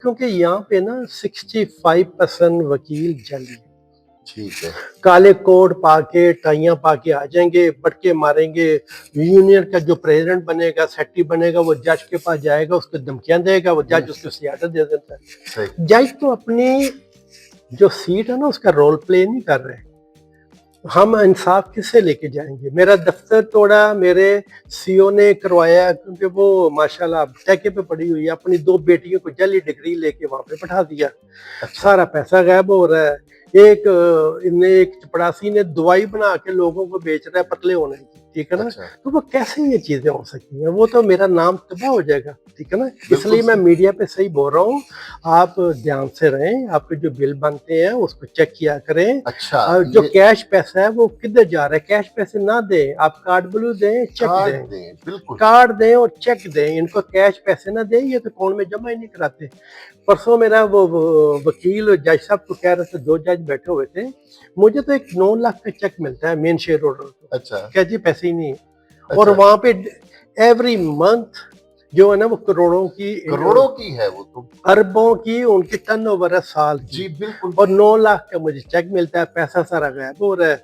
क्योंकि यहाँ पे ना 65% वकील जाली हैं। ठीक है। काले कोट पाके टाइयां पाके आ जाएंगे, पटके मारेंगे। यूनियन का जो प्रेसिडेंट बनेगा, सेक्रेटरी बनेगा, वो जज के पास जाएगा, उसको धमकियां देगा, वो जज उसको सियासत दे देता है। सही। जज तो अपनी जो सीट है ना उसका रोल प्ले नहीं कर रहे। हम इंसाफ किससे लेके जाएंगे? मेरा दफ्तर तोड़ा, मेरे सीओ ने करवाया, क्योंकि वो माशाल्लाह ठेके पे पड़ी हुई है, अपनी 2 बेटियों को जाली डिग्री लेके वहां पे बैठा दिया। अच्छा। सारा पैसा गायब हो रहा है। एक चपड़ासी ने दवाई बना के लोगों को बेच रहा है पतले होने की, ठीक है ना? अच्छा। तो वो कैसे ये चीजें हो सकती हैं? वो तो मेरा नाम तबाह हो जाएगा, ठीक है ना? इसलिए मैं सही। मीडिया पे सही बोल रहा हूँ। आप ध्यान से रहें, आपके जो बिल बनते हैं उसको चेक किया करें। अच्छा, और जो कैश पैसा है वो किधर जा रहा है? कैश पैसे ना दें, आप कार्ड ब्लू दें, चेक कार्ड दें। दें, बिल्कुल। कार्ड दें और चेक दें, इनको कैश पैसे ना दें, ये तो अकाउंट में जमा ही नहीं कराते। परसों मेरा वो वकील जज साहब को कह रहे थे, 2 जज बैठे हुए थे, मुझे तो एक 9 लाख का चेक मिलता है मेन शेयर होल्डर को। अच्छा। क्या जी पैसे ही नहीं है। और अच्छा। वहां पे एवरी मंथ जो है ना वो करोड़ों की है वो तो। अरबों की उनकी टर्नओवर है साल की। जी बिल्कुल। और 9 लाख का मुझे चेक मिलता है, पैसा सारा गायब हो रहा है।